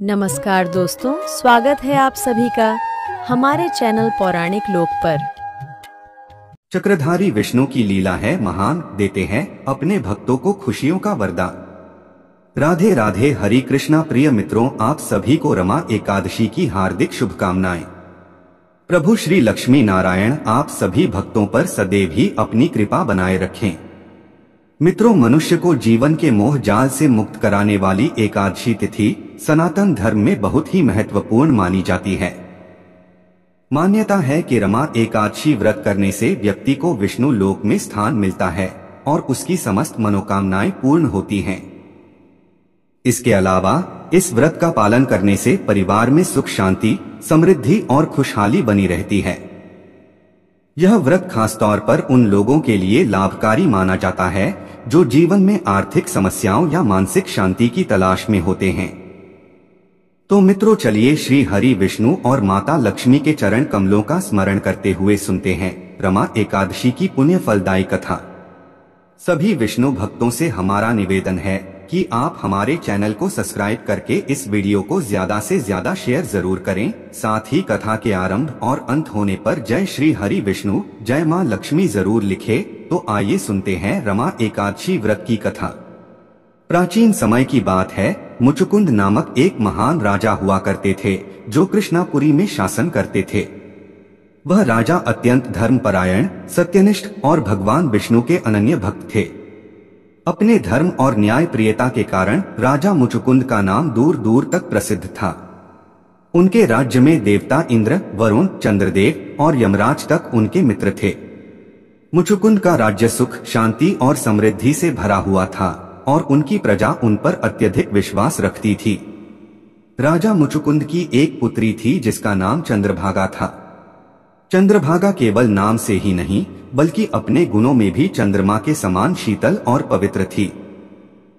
नमस्कार दोस्तों, स्वागत है आप सभी का हमारे चैनल पौराणिक लोक पर। चक्रधारी विष्णु की लीला है महान, देते हैं अपने भक्तों को खुशियों का वरदान। राधे राधे। हरि कृष्णा। प्रिय मित्रों, आप सभी को रमा एकादशी की हार्दिक शुभकामनाएं। प्रभु श्री लक्ष्मी नारायण आप सभी भक्तों पर सदैव ही अपनी कृपा बनाए रखें। मित्रों, मनुष्य को जीवन के मोह जाल से मुक्त कराने वाली एकादशी तिथि सनातन धर्म में बहुत ही महत्वपूर्ण मानी जाती है। मान्यता है कि रमा एकादशी व्रत करने से व्यक्ति को विष्णु लोक में स्थान मिलता है और उसकी समस्त मनोकामनाएं पूर्ण होती हैं। इसके अलावा इस व्रत का पालन करने से परिवार में सुख शांति, समृद्धि और खुशहाली बनी रहती है। यह व्रत खासतौर पर उन लोगों के लिए लाभकारी माना जाता है जो जीवन में आर्थिक समस्याओं या मानसिक शांति की तलाश में होते हैं। तो मित्रों, चलिए श्री हरि विष्णु और माता लक्ष्मी के चरण कमलों का स्मरण करते हुए सुनते हैं रमा एकादशी की पुण्य फलदायी कथा। सभी विष्णु भक्तों से हमारा निवेदन है कि आप हमारे चैनल को सब्सक्राइब करके इस वीडियो को ज्यादा से ज्यादा शेयर जरूर करें। साथ ही कथा के आरंभ और अंत होने पर जय श्री हरि विष्णु, जय मां लक्ष्मी जरूर लिखे। तो आइए सुनते हैं रमा एकादशी व्रत की कथा। प्राचीन समय की बात है। मुचुकुंद नामक एक महान राजा हुआ करते थे जो कृष्णापुरी में शासन करते थे। वह राजा अत्यंत धर्मपरायण, सत्यनिष्ठ और भगवान विष्णु के अनन्य भक्त थे। अपने धर्म और न्याय प्रियता के कारण राजा मुचुकुंद का नाम दूर दूर तक प्रसिद्ध था। उनके राज्य में देवता इंद्र, वरुण, चंद्रदेव और यमराज तक उनके मित्र थे। मुचुकुंद का राज्य सुख, शांति और समृद्धि से भरा हुआ था और उनकी प्रजा उन पर अत्यधिक विश्वास रखती थी। राजा मुचुकुंद की एक पुत्री थी जिसका नाम चंद्रभागा था। चंद्रभागा केवल नाम से ही नहीं बल्कि अपने गुणों में भी चंद्रमा के समान शीतल और पवित्र थी।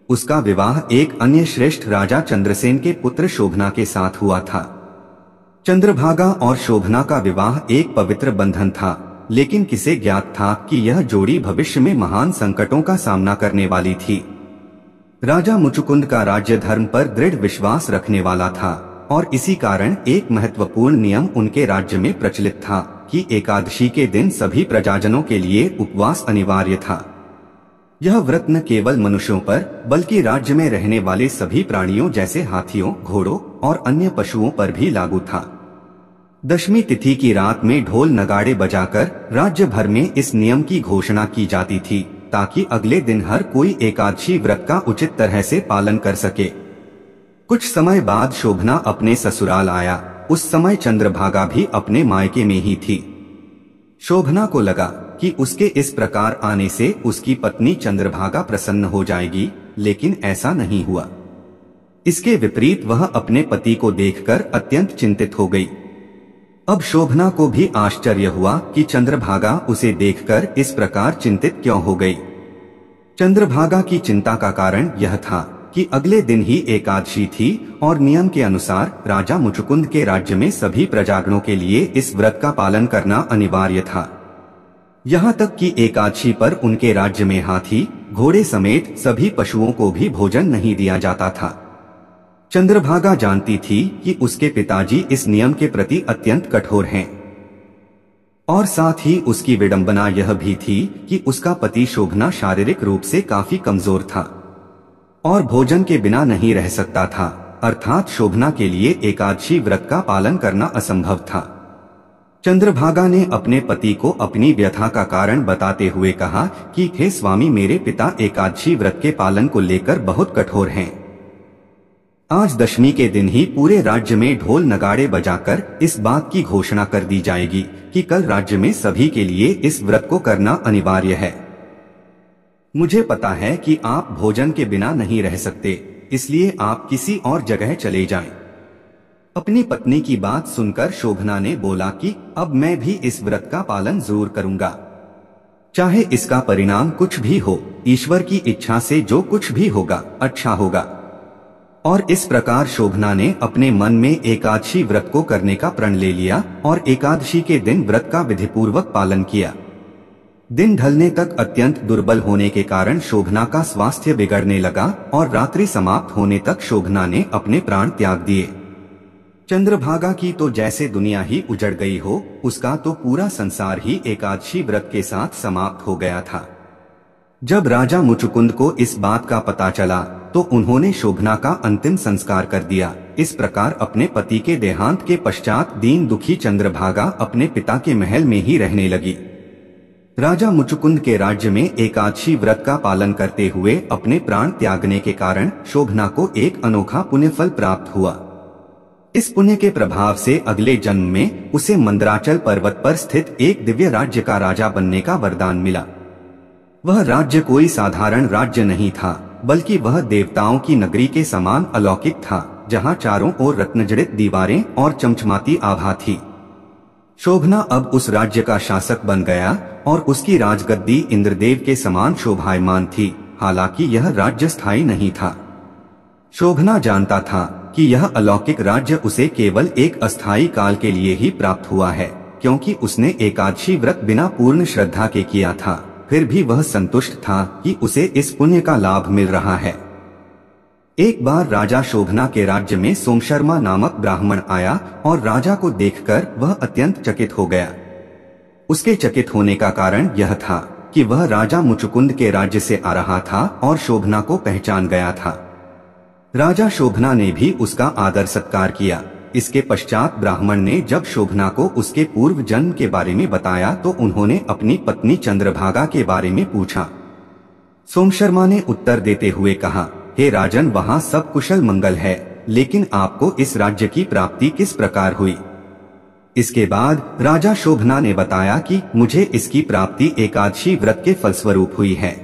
उसका विवाह एक अन्य श्रेष्ठ राजा चंद्रसेन के पुत्र शोभना के साथ हुआ था। चंद्रभागा और शोभना का विवाह एक पवित्र बंधन था, लेकिन किसे ज्ञात था कि यह जोड़ी भविष्य में महान संकटों का सामना करने वाली थी। राजा मुचुकुंद का राज्य धर्म पर दृढ़ विश्वास रखने वाला था और इसी कारण एक महत्वपूर्ण नियम उनके राज्य में प्रचलित था कि एकादशी के दिन सभी प्रजाजनों के लिए उपवास अनिवार्य था। यह व्रत न केवल मनुष्यों पर बल्कि राज्य में रहने वाले सभी प्राणियों जैसे हाथियों, घोड़ों और अन्य पशुओं पर भी लागू था। दशमी तिथि की रात में ढोल नगाड़े बजाकर राज्य भर में इस नियम की घोषणा की जाती थी ताकि अगले दिन हर कोई एकादशी व्रत का उचित तरह से पालन कर सके। कुछ समय बाद शोभना अपने ससुराल आया। उस समय चंद्रभागा भी अपने मायके में ही थी। शोभना को लगा कि उसके इस प्रकार आने से उसकी पत्नी चंद्रभागा प्रसन्न हो जाएगी, लेकिन ऐसा नहीं हुआ। इसके विपरीत वह अपने पति को देखकर अत्यंत चिंतित हो गई। अब शोभना को भी आश्चर्य हुआ कि चंद्रभागा उसे देखकर इस प्रकार चिंतित क्यों हो गई। चंद्रभागा की चिंता का कारण यह था कि अगले दिन ही एकादशी थी और नियम के अनुसार राजा मुचुकुंद के राज्य में सभी प्रजागणों के लिए इस व्रत का पालन करना अनिवार्य था। यहाँ तक कि एकादशी पर उनके राज्य में हाथी, घोड़े समेत सभी पशुओं को भी भोजन नहीं दिया जाता था। चंद्रभागा जानती थी कि उसके पिताजी इस नियम के प्रति अत्यंत कठोर हैं और साथ ही उसकी विडंबना यह भी थी कि उसका पति शोभना शारीरिक रूप से काफी कमजोर था और भोजन के बिना नहीं रह सकता था, अर्थात शोभना के लिए एकादशी व्रत का पालन करना असंभव था। चंद्रभागा ने अपने पति को अपनी व्यथा का कारण बताते हुए कहा कि हे स्वामी, मेरे पिता एकादशी व्रत के पालन को लेकर बहुत कठोर हैं। आज दशमी के दिन ही पूरे राज्य में ढोल नगाड़े बजाकर इस बात की घोषणा कर दी जाएगी कि कल राज्य में सभी के लिए इस व्रत को करना अनिवार्य है। मुझे पता है कि आप भोजन के बिना नहीं रह सकते, इसलिए आप किसी और जगह चले जाएं। अपनी पत्नी की बात सुनकर शोभना ने बोला कि अब मैं भी इस व्रत का पालन जरूर करूंगा, चाहे इसका परिणाम कुछ भी हो। ईश्वर की इच्छा से जो कुछ भी होगा अच्छा होगा। और इस प्रकार शोभना ने अपने मन में एकादशी व्रत को करने का प्रण ले लिया और एकादशी के दिन व्रत का विधिपूर्वक पालन किया। दिन ढलने तक अत्यंत दुर्बल होने के कारण शोभना का स्वास्थ्य बिगड़ने लगा और रात्रि समाप्त होने तक शोभना ने अपने प्राण त्याग दिए। चंद्रभागा की तो जैसे दुनिया ही उजड़ गई हो, उसका तो पूरा संसार ही एकादशी व्रत के साथ समाप्त हो गया था। जब राजा मुचुकुंद को इस बात का पता चला तो उन्होंने शोभना का अंतिम संस्कार कर दिया। इस प्रकार अपने पति के देहांत के पश्चात दीन दुखी चंद्रभागा अपने पिता के महल में ही रहने लगी। राजा मुचुकुंद के राज्य में एकादशी व्रत का पालन करते हुए अपने प्राण त्यागने के कारण शोभना को एक अनोखा पुण्यफल प्राप्त हुआ। इस पुण्य के प्रभाव से अगले जन्म में उसे मंदराचल पर्वत पर स्थित एक दिव्य राज्य का राजा बनने का वरदान मिला। वह राज्य कोई साधारण राज्य नहीं था, बल्कि वह देवताओं की नगरी के समान अलौकिक था, जहाँ चारों ओर रत्नजड़ित दीवारें और चमचमाती आभा थी। शोभना अब उस राज्य का शासक बन गया और उसकी राजगद्दी इंद्रदेव के समान शोभायमान थी। हालांकि यह राज्य स्थायी नहीं था। शोभना जानता था कि यह अलौकिक राज्य उसे केवल एक अस्थायी काल के लिए ही प्राप्त हुआ है, क्योंकि उसने एकादशी व्रत बिना पूर्ण श्रद्धा के किया था। फिर भी वह संतुष्ट था कि उसे इस पुण्य का लाभ मिल रहा है। एक बार राजा शोभना के राज्य में सोमशर्मा नामक ब्राह्मण आया और राजा को देखकर वह अत्यंत चकित हो गया। उसके चकित होने का कारण यह था कि वह राजा मुचुकुंद के राज्य से आ रहा था और शोभना को पहचान गया था। राजा शोभना ने भी उसका आदर सत्कार किया। इसके पश्चात ब्राह्मण ने जब शोभना को उसके पूर्व जन्म के बारे में बताया तो उन्होंने अपनी पत्नी चंद्रभागा के बारे में पूछा। सोमशर्मा ने उत्तर देते हुए कहा, हे राजन, वहाँ सब कुशल मंगल है, लेकिन आपको इस राज्य की प्राप्ति किस प्रकार हुई? इसके बाद राजा शोभना ने बताया कि मुझे इसकी प्राप्ति एकादशी व्रत के फलस्वरूप हुई है,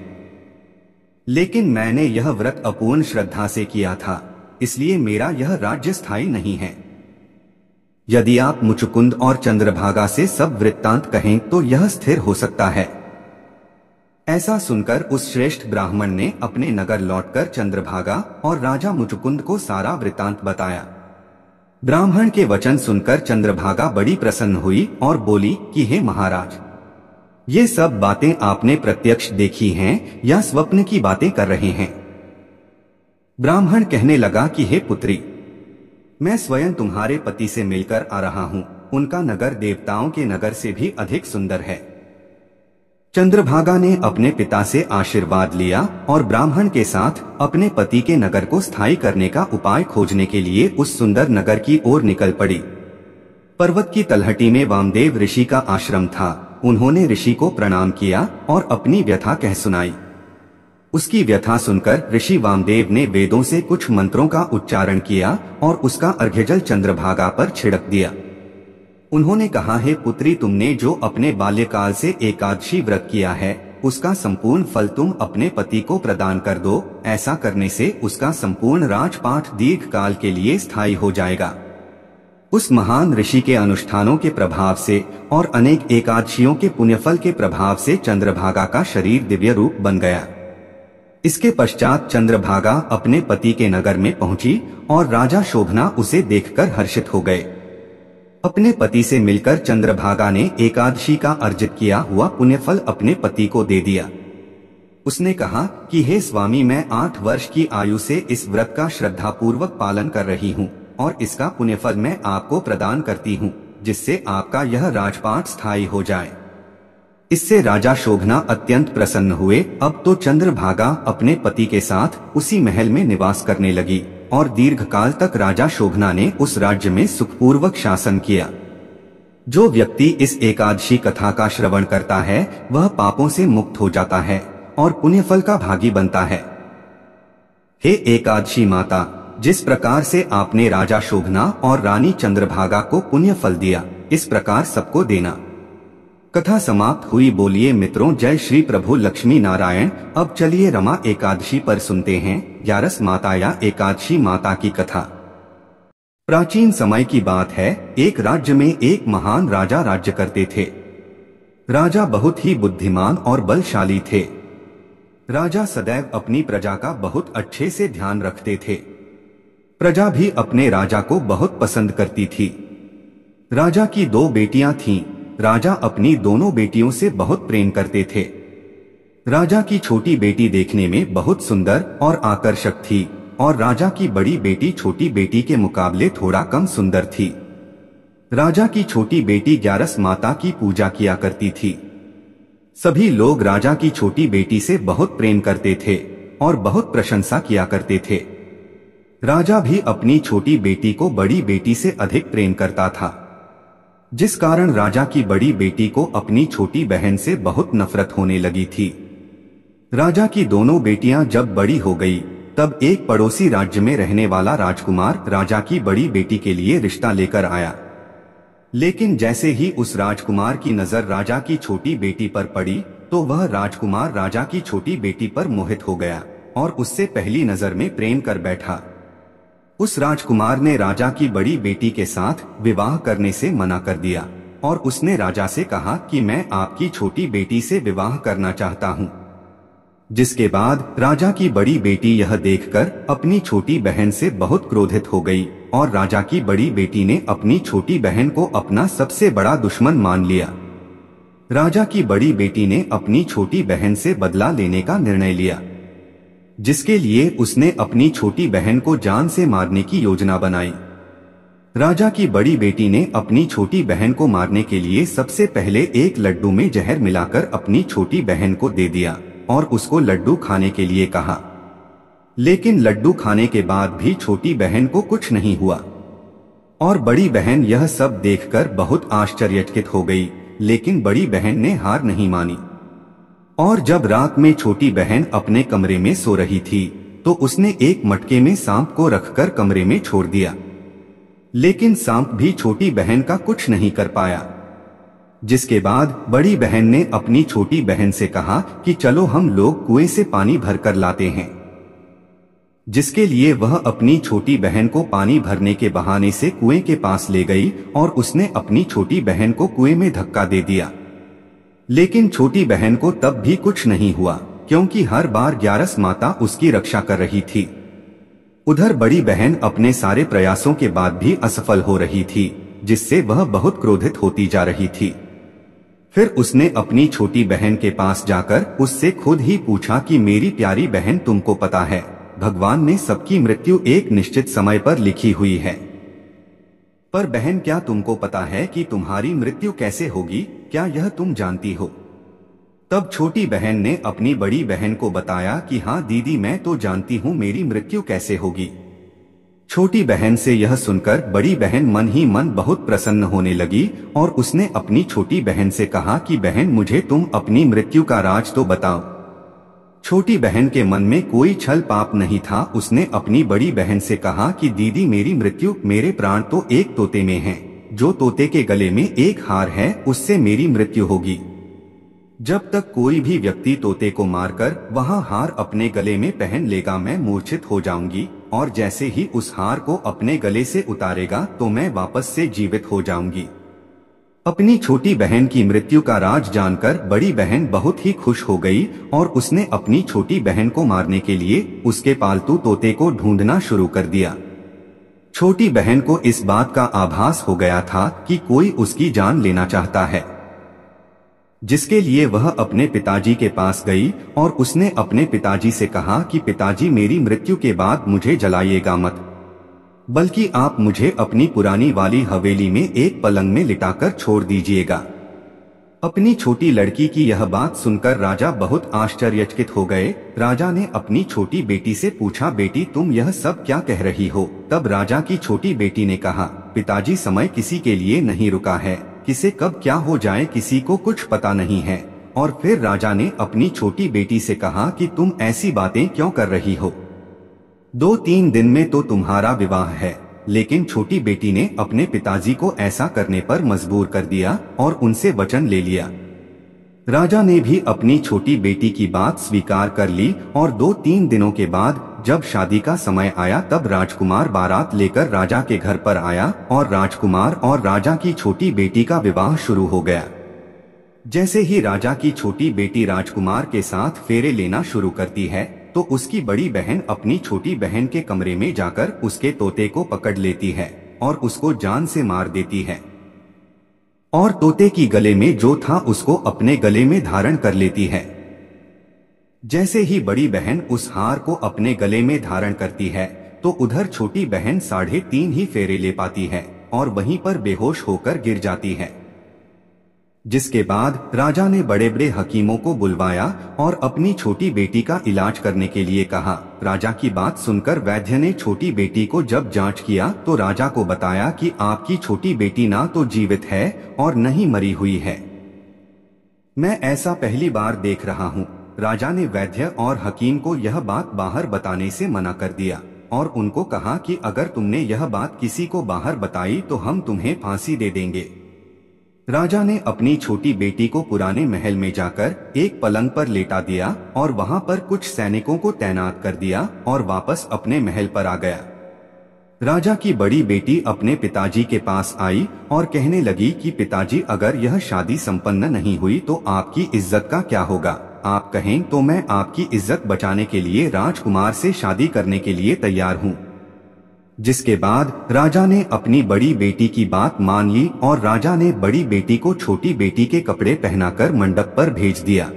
लेकिन मैंने यह व्रत अपूर्ण श्रद्धा से किया था, इसलिए मेरा यह राज्य स्थायी नहीं है। यदि आप मुचुकुंद और चंद्रभागा से सब वृत्तांत कहें तो यह स्थिर हो सकता है। ऐसा सुनकर उस श्रेष्ठ ब्राह्मण ने अपने नगर लौटकर चंद्रभागा और राजा मुचुकुंद को सारा वृत्तांत बताया। ब्राह्मण के वचन सुनकर चंद्रभागा बड़ी प्रसन्न हुई और बोली कि हे महाराज, ये सब बातें आपने प्रत्यक्ष देखी हैं या स्वप्न की बातें कर रहे हैं? ब्राह्मण कहने लगा कि हे पुत्री, मैं स्वयं तुम्हारे पति से मिलकर आ रहा हूँ। उनका नगर देवताओं के नगर से भी अधिक सुंदर है। चंद्रभागा ने अपने पिता से आशीर्वाद लिया और ब्राह्मण के साथ अपने पति के नगर को स्थायी करने का उपाय खोजने के लिए उस सुंदर नगर की ओर निकल पड़ी। पर्वत की तलहटी में वामदेव ऋषि का आश्रम था। उन्होंने ऋषि को प्रणाम किया और अपनी व्यथा कह सुनाई। उसकी व्यथा सुनकर ऋषि वामदेव ने वेदों से कुछ मंत्रों का उच्चारण किया और उसका अर्घ्यजल चंद्रभागा पर छिड़क दिया। उन्होंने कहा, हे पुत्री, तुमने जो अपने बाल्यकाल से एकादशी व्रत किया है, उसका संपूर्ण फल तुम अपने पति को प्रदान कर दो। ऐसा करने से उसका संपूर्ण राजपाट दीर्घ काल के लिए स्थायी हो जाएगा। उस महान ऋषि के अनुष्ठानों के प्रभाव से और अनेक एकादशियों के पुण्यफल के प्रभाव से चंद्रभागा का शरीर दिव्य रूप बन गया। इसके पश्चात चंद्रभागा अपने पति के नगर में पहुंची और राजा शोभना उसे देखकर हर्षित हो गए। अपने पति से मिलकर चंद्रभागा ने एकादशी का अर्जित किया हुआ पुण्यफल अपने पति को दे दिया। उसने कहा कि हे स्वामी, मैं 8 वर्ष की आयु से इस व्रत का श्रद्धापूर्वक पालन कर रही हूँ और इसका पुण्यफल मैं आपको प्रदान करती हूँ, जिससे आपका यह राजपाट स्थायी हो जाए। इससे राजा शोभना अत्यंत प्रसन्न हुए। अब तो चंद्रभागा अपने पति के साथ उसी महल में निवास करने लगी और दीर्घ काल तक राजा शोभना ने उस राज्य में सुखपूर्वक शासन किया। जो व्यक्ति इस एकादशी कथा का श्रवण करता है वह पापों से मुक्त हो जाता है और पुण्यफल का भागी बनता है। हे एकादशी माता, जिस प्रकार से आपने राजा शोभना और रानी चंद्रभागा को पुण्यफल दिया, इस प्रकार सबको देना। कथा समाप्त हुई। बोलिए मित्रों, जय श्री प्रभु लक्ष्मी नारायण। अब चलिए रमा एकादशी पर सुनते हैं 11 माता या एकादशी माता की कथा। प्राचीन समय की बात है। एक राज्य में एक महान राजा राज्य करते थे। राजा बहुत ही बुद्धिमान और बलशाली थे। राजा सदैव अपनी प्रजा का बहुत अच्छे से ध्यान रखते थे। प्रजा भी अपने राजा को बहुत पसंद करती थी। राजा की 2 बेटियां थीं। राजा अपनी दोनों बेटियों से बहुत प्रेम करते थे। राजा की छोटी बेटी देखने में बहुत सुंदर और आकर्षक थी और राजा की बड़ी बेटी छोटी बेटी के मुकाबले थोड़ा कम सुंदर थी। राजा की छोटी बेटी ग्यारस माता की पूजा किया करती थी। सभी लोग राजा की छोटी बेटी से बहुत प्रेम करते थे और बहुत प्रशंसा किया करते थे। राजा भी अपनी छोटी बेटी को बड़ी बेटी से अधिक प्रेम करता था, जिस कारण राजा की बड़ी बेटी को अपनी छोटी बहन से बहुत नफरत होने लगी थी। राजा की दोनों बेटियां जब बड़ी हो गई तब एक पड़ोसी राज्य में रहने वाला राजकुमार राजा की बड़ी बेटी के लिए रिश्ता लेकर आया। लेकिन जैसे ही उस राजकुमार की नजर राजा की छोटी बेटी पर पड़ी तो वह राजकुमार राजा की छोटी बेटी पर मोहित हो गया और उससे पहली नजर में प्रेम कर बैठा। उस राजकुमार ने राजा की बड़ी बेटी के साथ विवाह करने से मना कर दिया और उसने राजा से कहा कि मैं आपकी छोटी बेटी से विवाह करना चाहता हूँ। जिसके बाद राजा की बड़ी बेटी यह देखकर अपनी छोटी बहन से बहुत क्रोधित हो गई और राजा की बड़ी बेटी ने अपनी छोटी बहन को अपना सबसे बड़ा दुश्मन मान लिया। राजा की बड़ी बेटी ने अपनी छोटी बहन से बदला लेने का निर्णय लिया, जिसके लिए उसने अपनी छोटी बहन को जान से मारने की योजना बनाई। राजा की बड़ी बेटी ने अपनी छोटी बहन को मारने के लिए सबसे पहले एक लड्डू में जहर मिलाकर अपनी छोटी बहन को दे दिया और उसको लड्डू खाने के लिए कहा। लेकिन लड्डू खाने के बाद भी छोटी बहन को कुछ नहीं हुआ और बड़ी बहन यह सब देखकर बहुत आश्चर्यचकित हो गई। लेकिन बड़ी बहन ने हार नहीं मानी और जब रात में छोटी बहन अपने कमरे में सो रही थी तो उसने एक मटके में सांप को रखकर कमरे में छोड़ दिया। लेकिन सांप भी छोटी बहन का कुछ नहीं कर पाया। जिसके बाद बड़ी बहन ने अपनी छोटी बहन से कहा कि चलो हम लोग कुएं से पानी भरकर लाते हैं। जिसके लिए वह अपनी छोटी बहन को पानी भरने के बहाने से कुएं के पास ले गई और उसने अपनी छोटी बहन को कुएं में धक्का दे दिया। लेकिन छोटी बहन को तब भी कुछ नहीं हुआ, क्योंकि हर बार ग्यारस माता उसकी रक्षा कर रही थी। उधर बड़ी बहन अपने सारे प्रयासों के बाद भी असफल हो रही थी, जिससे वह बहुत क्रोधित होती जा रही थी। फिर उसने अपनी छोटी बहन के पास जाकर उससे खुद ही पूछा कि मेरी प्यारी बहन, तुमको पता है भगवान ने सबकी मृत्यु एक निश्चित समय पर लिखी हुई है, पर बहन क्या तुमको पता है कि तुम्हारी मृत्यु कैसे होगी? क्या यह तुम जानती हो? तब छोटी बहन ने अपनी बड़ी बहन को बताया कि हाँ दीदी, मैं तो जानती हूँ मेरी मृत्यु कैसे होगी। छोटी बहन से यह सुनकर बड़ी बहन मन ही मन बहुत प्रसन्न होने लगी और उसने अपनी छोटी बहन से कहा कि बहन, मुझे तुम अपनी मृत्यु का राज तो बताओ। छोटी बहन के मन में कोई छल पाप नहीं था। उसने अपनी बड़ी बहन से कहा कि दीदी, मेरी मृत्यु, मेरे प्राण तो एक तोते में हैं। जो तोते के गले में एक हार है उससे मेरी मृत्यु होगी। जब तक कोई भी व्यक्ति तोते को मारकर वहां हार अपने गले में पहन लेगा, मैं मूर्छित हो जाऊंगी और जैसे ही उस हार को अपने गले से उतारेगा तो मैं वापस से जीवित हो जाऊंगी। अपनी छोटी बहन की मृत्यु का राज जानकर बड़ी बहन बहुत ही खुश हो गई और उसने अपनी छोटी बहन को मारने के लिए उसके पालतू तोते को ढूंढना शुरू कर दिया। छोटी बहन को इस बात का आभास हो गया था कि कोई उसकी जान लेना चाहता है, जिसके लिए वह अपने पिताजी के पास गई और उसने अपने पिताजी से कहा कि पिताजी, मेरी मृत्यु के बाद मुझे जलाइएगा मत, बल्कि आप मुझे अपनी पुरानी वाली हवेली में एक पलंग में लिटाकर छोड़ दीजिएगा। अपनी छोटी लड़की की यह बात सुनकर राजा बहुत आश्चर्यचकित हो गए। राजा ने अपनी छोटी बेटी से पूछा, बेटी, तुम यह सब क्या कह रही हो? तब राजा की छोटी बेटी ने कहा, पिताजी, समय किसी के लिए नहीं रुका है, किसे कब क्या हो जाए किसी को कुछ पता नहीं है। और फिर राजा ने अपनी छोटी बेटी से कहा कि तुम ऐसी बातें क्यों कर रही हो? 2-3 दिन में तो तुम्हारा विवाह है। लेकिन छोटी बेटी ने अपने पिताजी को ऐसा करने पर मजबूर कर दिया और उनसे वचन ले लिया। राजा ने भी अपनी छोटी बेटी की बात स्वीकार कर ली और 2-3 दिनों के बाद जब शादी का समय आया तब राजकुमार बारात लेकर राजा के घर पर आया और राजकुमार और राजा की छोटी बेटी का विवाह शुरू हो गया। जैसे ही राजा की छोटी बेटी राजकुमार के साथ फेरे लेना शुरू करती है तो उसकी बड़ी बहन अपनी छोटी बहन के कमरे में जाकर उसके तोते को पकड़ लेती है और उसको जान से मार देती है। और तोते की गले में जो था उसको अपने गले में धारण कर लेती है। जैसे ही बड़ी बहन उस हार को अपने गले में धारण करती है तो उधर छोटी बहन 3.5 ही फेरे ले पाती है और वहीं पर बेहोश होकर गिर जाती है। जिसके बाद राजा ने बड़े बड़े हकीमों को बुलवाया और अपनी छोटी बेटी का इलाज करने के लिए कहा। राजा की बात सुनकर वैद्य ने छोटी बेटी को जब जांच किया तो राजा को बताया कि आपकी छोटी बेटी ना तो जीवित है और न ही मरी हुई है। मैं ऐसा पहली बार देख रहा हूँ। राजा ने वैद्य और हकीम को यह बात बाहर बताने से मना कर दिया और उनको कहा कि अगर तुमने यह बात किसी को बाहर बताई तो हम तुम्हें फांसी दे देंगे। राजा ने अपनी छोटी बेटी को पुराने महल में जाकर एक पलंग पर लेटा दिया और वहां पर कुछ सैनिकों को तैनात कर दिया और वापस अपने महल पर आ गया। राजा की बड़ी बेटी अपने पिताजी के पास आई और कहने लगी कि पिताजी, अगर यह शादी संपन्न नहीं हुई तो आपकी इज्जत का क्या होगा? आप कहें तो मैं आपकी इज्जत बचाने के लिए राजकुमार से शादी करने के लिए तैयार हूँ। जिसके बाद राजा ने अपनी बड़ी बेटी की बात मान ली और राजा ने बड़ी बेटी को छोटी बेटी के कपड़े पहनाकर मंडप पर भेज दिया।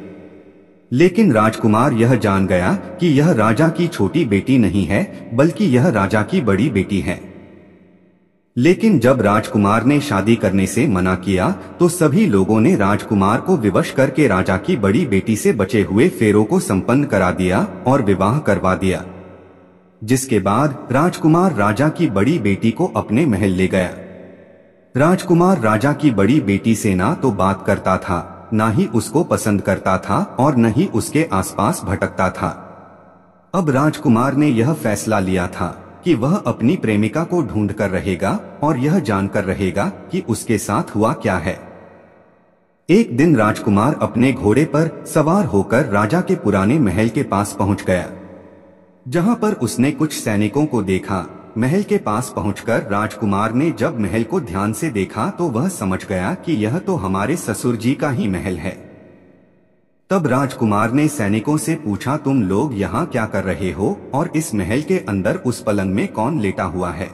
लेकिन राजकुमार यह जान गया कि यह राजा की छोटी बेटी नहीं है बल्कि यह राजा की बड़ी बेटी है। लेकिन जब राजकुमार ने शादी करने से मना किया तो सभी लोगों ने राजकुमार को विवश करके राजा की बड़ी बेटी से बचे हुए फेरों को संपन्न करा दिया और विवाह करवा दिया। जिसके बाद राजकुमार राजा की बड़ी बेटी को अपने महल ले गया। राजकुमार राजा की बड़ी बेटी से ना तो बात करता था, ना ही उसको पसंद करता था और न ही उसके आसपास भटकता था। अब राजकुमार ने यह फैसला लिया था कि वह अपनी प्रेमिका को ढूंढ कर रहेगा और यह जानकर रहेगा कि उसके साथ हुआ क्या है। एक दिन राजकुमार अपने घोड़े पर सवार होकर राजा के पुराने महल के पास पहुंच गया, जहां पर उसने कुछ सैनिकों को देखा। महल के पास पहुंचकर राजकुमार ने जब महल को ध्यान से देखा तो वह समझ गया कि यह तो हमारे ससुर जी का ही महल है। तब राजकुमार ने सैनिकों से पूछा, तुम लोग यहाँ क्या कर रहे हो और इस महल के अंदर उस पलंग में कौन लेटा हुआ है?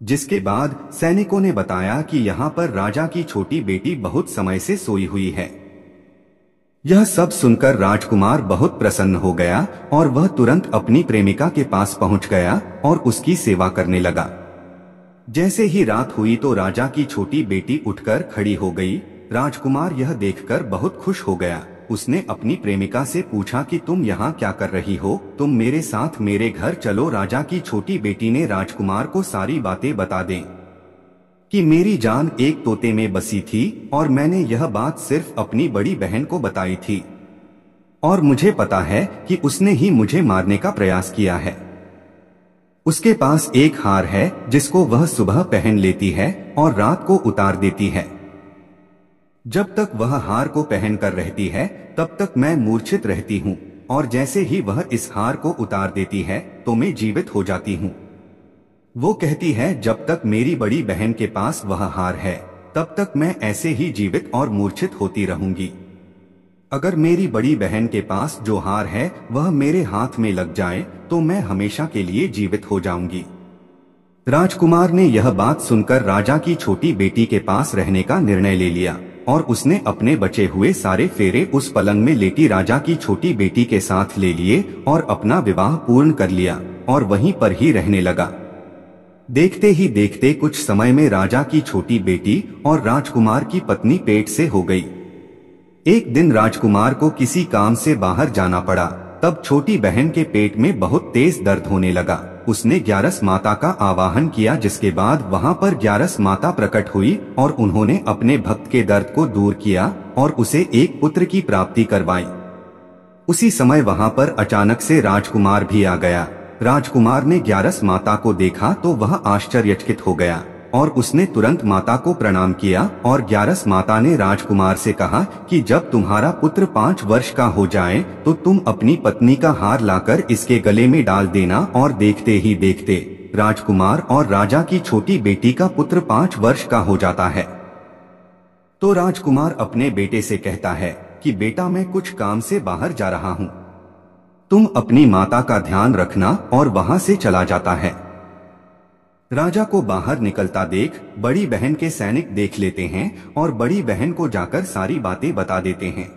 जिसके बाद सैनिकों ने बताया कि यहाँ पर राजा की छोटी बेटी बहुत समय से सोई हुई है। यह सब सुनकर राजकुमार बहुत प्रसन्न हो गया और वह तुरंत अपनी प्रेमिका के पास पहुंच गया और उसकी सेवा करने लगा। जैसे ही रात हुई तो राजा की छोटी बेटी उठकर खड़ी हो गई। राजकुमार यह देखकर बहुत खुश हो गया। उसने अपनी प्रेमिका से पूछा कि तुम यहाँ क्या कर रही हो? तुम मेरे साथ मेरे घर चलो। राजा की छोटी बेटी ने राजकुमार को सारी बातें बता दें कि मेरी जान एक तोते में बसी थी और मैंने यह बात सिर्फ अपनी बड़ी बहन को बताई थी और मुझे पता है कि उसने ही मुझे मारने का प्रयास किया है। उसके पास एक हार है जिसको वह सुबह पहन लेती है और रात को उतार देती है। जब तक वह हार को पहन कर रहती है तब तक मैं मूर्छित रहती हूँ और जैसे ही वह इस हार को उतार देती है तो मैं जीवित हो जाती हूँ। वो कहती है जब तक मेरी बड़ी बहन के पास वह हार है तब तक मैं ऐसे ही जीवित और मूर्छित होती रहूंगी। अगर मेरी बड़ी बहन के पास जो हार है वह मेरे हाथ में लग जाए तो मैं हमेशा के लिए जीवित हो जाऊंगी। राजकुमार ने यह बात सुनकर राजा की छोटी बेटी के पास रहने का निर्णय ले लिया और उसने अपने बचे हुए सारे फेरे उस पलंग में लेटी राजा की छोटी बेटी के साथ ले लिए और अपना विवाह पूर्ण कर लिया और वहीं पर ही रहने लगा। देखते ही देखते कुछ समय में राजा की छोटी बेटी और राजकुमार की पत्नी पेट से हो गई। एक दिन राजकुमार को किसी काम से बाहर जाना पड़ा। तब छोटी बहन के पेट में बहुत तेज दर्द होने लगा। उसने ग्यारस माता का आवाहन किया, जिसके बाद वहां पर ग्यारस माता प्रकट हुई और उन्होंने अपने भक्त के दर्द को दूर किया और उसे एक पुत्र की प्राप्ति करवाई। उसी समय वहां पर अचानक से राजकुमार भी आ गया। राजकुमार ने ग्यारस माता को देखा तो वह आश्चर्यचकित हो गया और उसने तुरंत माता को प्रणाम किया और ग्यारस माता ने राजकुमार से कहा कि जब तुम्हारा पुत्र 5 वर्ष का हो जाए तो तुम अपनी पत्नी का हार लाकर इसके गले में डाल देना। और देखते ही देखते राजकुमार और राजा की छोटी बेटी का पुत्र 5 वर्ष का हो जाता है। तो राजकुमार अपने बेटे से कहता है कि बेटा, मैं कुछ काम से बाहर जा रहा हूँ, तुम अपनी माता का ध्यान रखना, और वहां से चला जाता है। राजा को बाहर निकलता देख बड़ी बहन के सैनिक देख लेते हैं और बड़ी बहन को जाकर सारी बातें बता देते हैं।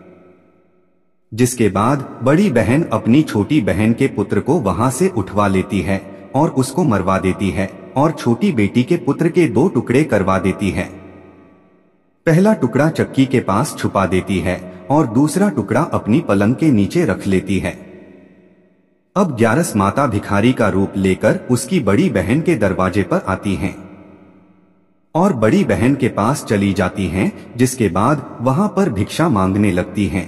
जिसके बाद बड़ी बहन अपनी छोटी बहन के पुत्र को वहां से उठवा लेती है और उसको मरवा देती है और छोटी बेटी के पुत्र के 2 टुकड़े करवा देती है। पहला टुकड़ा चक्की के पास छुपा देती है और दूसरा टुकड़ा अपनी पलंग के नीचे रख लेती है। अब ग्यारस माता भिखारी का रूप लेकर उसकी बड़ी बहन के दरवाजे पर आती हैं और बड़ी बहन के पास चली जाती हैं, जिसके बाद वहां पर भिक्षा मांगने लगती हैं।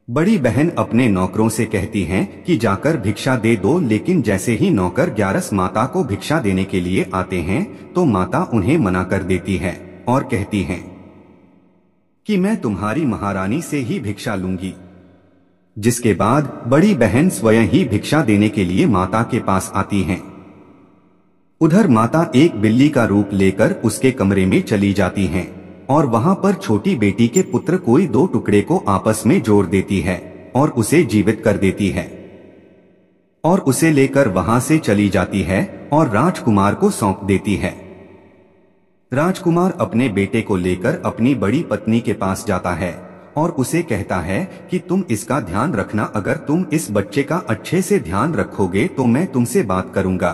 बड़ी बहन अपने नौकरों से कहती हैं कि जाकर भिक्षा दे दो, लेकिन जैसे ही नौकर ग्यारस माता को भिक्षा देने के लिए आते हैं तो माता उन्हें मना कर देती है और कहती हैं कि मैं तुम्हारी महारानी से ही भिक्षा लूंगी। जिसके बाद बड़ी बहन स्वयं ही भिक्षा देने के लिए माता के पास आती हैं। उधर माता एक बिल्ली का रूप लेकर उसके कमरे में चली जाती हैं और वहां पर छोटी बेटी के पुत्र कोई 2 टुकड़े को आपस में जोड़ देती है और उसे जीवित कर देती है और उसे लेकर वहां से चली जाती है और राजकुमार को सौंप देती है। राजकुमार अपने बेटे को लेकर अपनी बड़ी पत्नी के पास जाता है और उसे कहता है कि तुम इसका ध्यान रखना, अगर तुम इस बच्चे का अच्छे से ध्यान रखोगे तो मैं तुमसे बात करूंगा।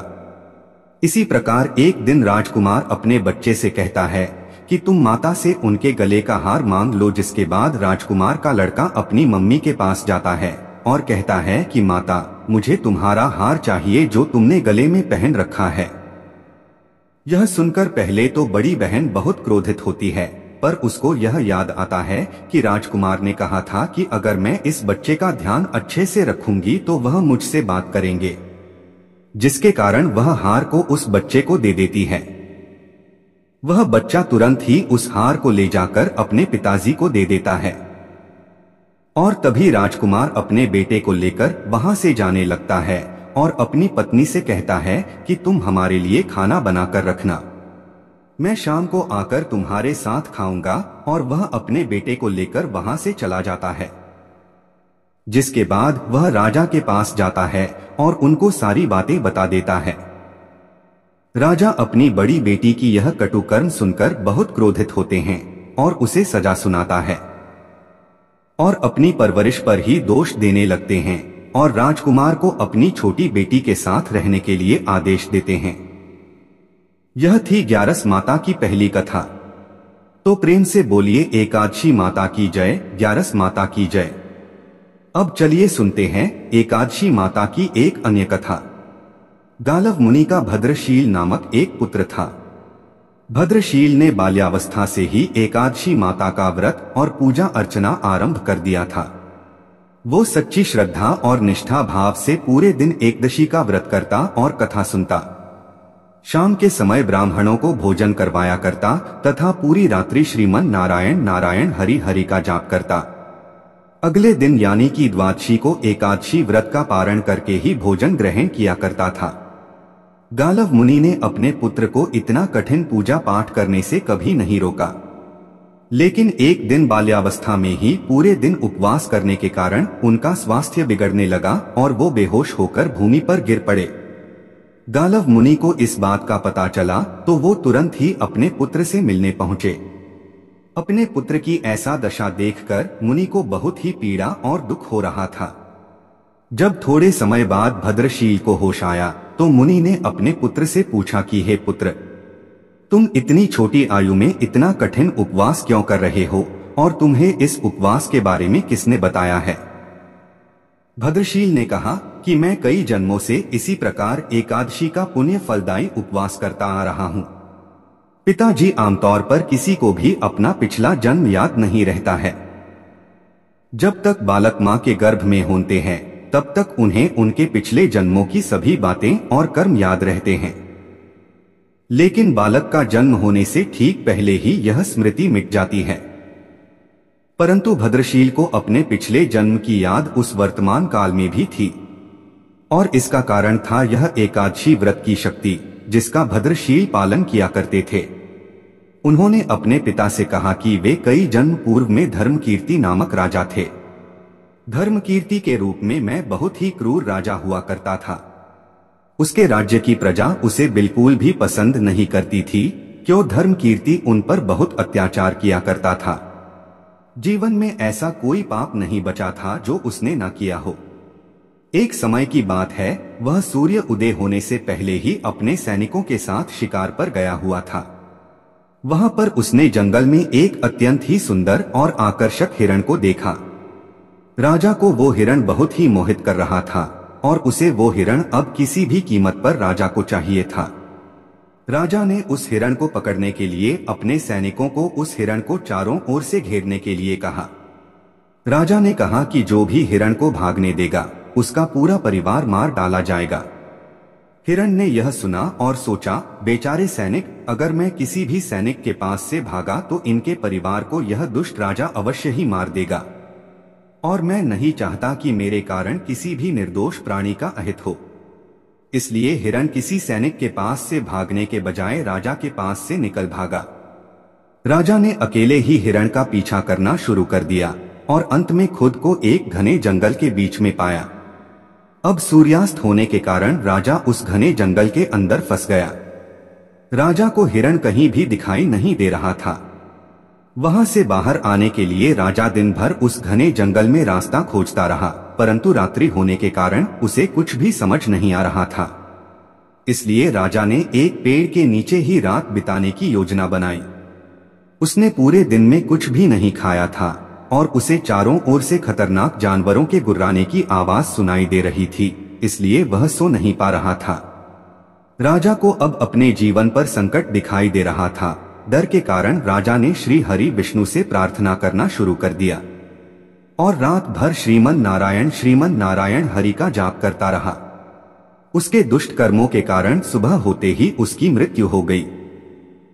इसी प्रकार एक दिन राजकुमार अपने बच्चे से कहता है कि तुम माता से उनके गले का हार मांग लो। जिसके बाद राजकुमार का लड़का अपनी मम्मी के पास जाता है और कहता है कि माता, मुझे तुम्हारा हार चाहिए जो तुमने गले में पहन रखा है। यह सुनकर पहले तो बड़ी बहन बहुत क्रोधित होती है, पर उसको यह याद आता है कि राजकुमार ने कहा था कि अगर मैं इस बच्चे का ध्यान अच्छे से रखूंगी तो वह मुझसे बात करेंगे, जिसके कारण वह हार को उस बच्चे को दे देती है। वह बच्चा तुरंत ही उस हार को ले जाकर अपने पिताजी को दे देता है और तभी राजकुमार अपने बेटे को लेकर वहां से जाने लगता है और अपनी पत्नी से कहता है कि तुम हमारे लिए खाना बनाकर रखना, मैं शाम को आकर तुम्हारे साथ खाऊंगा। और वह अपने बेटे को लेकर वहां से चला जाता है। जिसके बाद वह राजा के पास जाता है और उनको सारी बातें बता देता है। राजा अपनी बड़ी बेटी की यह कटुकर्म सुनकर बहुत क्रोधित होते हैं और उसे सजा सुनाता है और अपनी परवरिश पर ही दोष देने लगते हैं और राजकुमार को अपनी छोटी बेटी के साथ रहने के लिए आदेश देते हैं। यह थी ग्यारस माता की पहली कथा। तो प्रेम से बोलिए एकादशी माता की जय, ग्यारस माता की जय। अब चलिए सुनते हैं एकादशी माता की एक अन्य कथा। गालव मुनि का भद्रशील नामक एक पुत्र था। भद्रशील ने बाल्यावस्था से ही एकादशी माता का व्रत और पूजा अर्चना आरंभ कर दिया था। वो सच्ची श्रद्धा और निष्ठा भाव से पूरे दिन एकदशी का व्रत करता और कथा सुनता। शाम के समय ब्राह्मणों को भोजन करवाया करता तथा पूरी रात्रि श्रीमन नारायण नारायण हरि हरि का जाप करता। अगले दिन यानी कि द्वादशी को एकादशी व्रत का पारण करके ही भोजन ग्रहण किया करता था। गालव मुनि ने अपने पुत्र को इतना कठिन पूजा पाठ करने से कभी नहीं रोका, लेकिन एक दिन बाल्यावस्था में ही पूरे दिन उपवास करने के कारण उनका स्वास्थ्य बिगड़ने लगा और वो बेहोश होकर भूमि पर गिर पड़े। गालव मुनि को इस बात का पता चला तो वो तुरंत ही अपने पुत्र से मिलने पहुंचे। अपने पुत्र की ऐसा दशा देखकर मुनि को बहुत ही पीड़ा और दुख हो रहा था। जब थोड़े समय बाद भद्रशील को होश आया तो मुनि ने अपने पुत्र से पूछा कि हे पुत्र, तुम इतनी छोटी आयु में इतना कठिन उपवास क्यों कर रहे हो और तुम्हें इस उपवास के बारे में किसने बताया है? भद्रशील ने कहा कि मैं कई जन्मों से इसी प्रकार एकादशी का पुण्य फलदायी उपवास करता आ रहा हूँ। पिताजी आमतौर पर किसी को भी अपना पिछला जन्म याद नहीं रहता है। जब तक बालक माँ के गर्भ में होते हैं तब तक उन्हें उनके पिछले जन्मों की सभी बातें और कर्म याद रहते हैं, लेकिन बालक का जन्म होने से ठीक पहले ही यह स्मृति मिट जाती है। परंतु भद्रशील को अपने पिछले जन्म की याद उस वर्तमान काल में भी थी और इसका कारण था यह एकादशी व्रत की शक्ति जिसका भद्रशील पालन किया करते थे। उन्होंने अपने पिता से कहा कि वे कई जन्म पूर्व में धर्मकीर्ति नामक राजा थे। धर्मकीर्ति के रूप में मैं बहुत ही क्रूर राजा हुआ करता था। उसके राज्य की प्रजा उसे बिल्कुल भी पसंद नहीं करती थी, क्यों धर्म कीर्ति उन पर बहुत अत्याचार किया करता था। जीवन में ऐसा कोई पाप नहीं बचा था जो उसने न किया हो। एक समय की बात है, वह सूर्य उदय होने से पहले ही अपने सैनिकों के साथ शिकार पर गया हुआ था। वहां पर उसने जंगल में एक अत्यंत ही सुंदर और आकर्षक हिरण को देखा। राजा को वो हिरण बहुत ही मोहित कर रहा था और उसे वो हिरण अब किसी भी कीमत पर राजा को चाहिए था। राजा ने उस हिरण को पकड़ने के लिए अपने सैनिकों को उस हिरण को चारों ओर से घेरने के लिए कहा। राजा ने कहा कि जो भी हिरण को भागने देगा उसका पूरा परिवार मार डाला जाएगा। हिरण ने यह सुना और सोचा, बेचारे सैनिक, अगर मैं किसी भी सैनिक के पास से भागा तो इनके परिवार को यह दुष्ट राजा अवश्य ही मार देगा, और मैं नहीं चाहता कि मेरे कारण किसी भी निर्दोष प्राणी का अहित हो। इसलिए हिरण किसी सैनिक के पास से भागने के बजाय राजा के पास से निकल भागा। राजा ने अकेले ही हिरण का पीछा करना शुरू कर दिया और अंत में खुद को एक घने जंगल के बीच में पाया। अब सूर्यास्त होने के कारण राजा उस घने जंगल के अंदर फंस गया। राजा को हिरण कहीं भी दिखाई नहीं दे रहा था। वहां से बाहर आने के लिए राजा दिन भर उस घने जंगल में रास्ता खोजता रहा, परंतु रात्रि होने के कारण उसे कुछ भी समझ नहीं आ रहा था। इसलिए राजा ने एक पेड़ के नीचे ही रात बिताने की योजना बनाई। उसने पूरे दिन में कुछ भी नहीं खाया था और उसे चारों ओर से खतरनाक जानवरों के गुर्राने की आवाज सुनाई दे रही थी, इसलिए वह सो नहीं पा रहा था। राजा को अब अपने जीवन पर संकट दिखाई दे रहा था। डर के कारण राजा ने श्री हरि विष्णु से प्रार्थना करना शुरू कर दिया और रात भर श्रीमन नारायण हरि का जाप करता रहा। उसके दुष्ट कर्मों के कारण सुबह होते ही उसकी मृत्यु हो गई।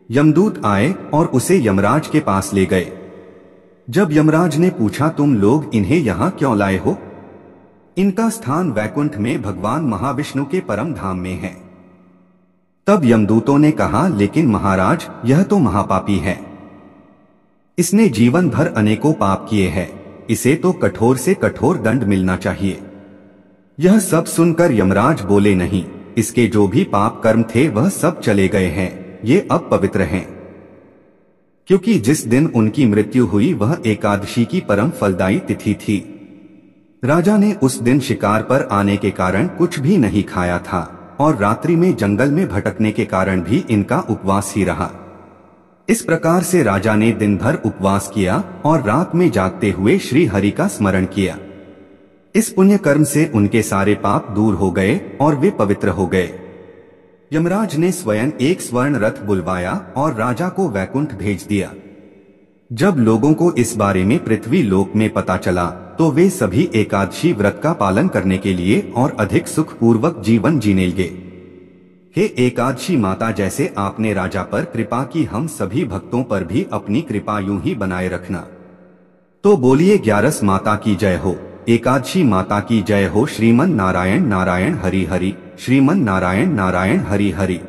यमदूत आए और उसे यमराज के पास ले गए। जब यमराज ने पूछा, तुम लोग इन्हें यहाँ क्यों लाए हो? इनका स्थान वैकुंठ में भगवान महाविष्णु के परम धाम में है। तब यमदूतों ने कहा, लेकिन महाराज, यह तो महापापी है। इसने जीवन भर अनेकों पाप किए हैं, इसे तो कठोर से कठोर दंड मिलना चाहिए। यह सब सुनकर यमराज बोले, नहीं, इसके जो भी पाप कर्म थे वह सब चले गए हैं, ये अब पवित्र हैं। क्योंकि जिस दिन उनकी मृत्यु हुई वह एकादशी की परम फलदायी तिथि थी। राजा ने उस दिन शिकार पर आने के कारण कुछ भी नहीं खाया था और रात्रि में जंगल में भटकने के कारण भी इनका उपवास ही रहा। इस प्रकार से राजा ने दिन भर उपवास किया और रात में जागते हुए श्री हरि का स्मरण किया। इस पुण्य कर्म से उनके सारे पाप दूर हो गए और वे पवित्र हो गए। यमराज ने स्वयं एक स्वर्ण रथ बुलवाया और राजा को वैकुंठ भेज दिया। जब लोगों को इस बारे में पृथ्वी लोक में पता चला तो वे सभी एकादशी व्रत का पालन करने के लिए और अधिक सुखपूर्वक जीवन जीने लगे। हे एकादशी माता, जैसे आपने राजा पर कृपा की, हम सभी भक्तों पर भी अपनी कृपा यूं ही बनाए रखना। तो बोलिए, 11 माता की जय हो, एकादशी माता की जय हो। श्रीमन नारायण हरि हरि, श्रीमन नारायण हरि हरि।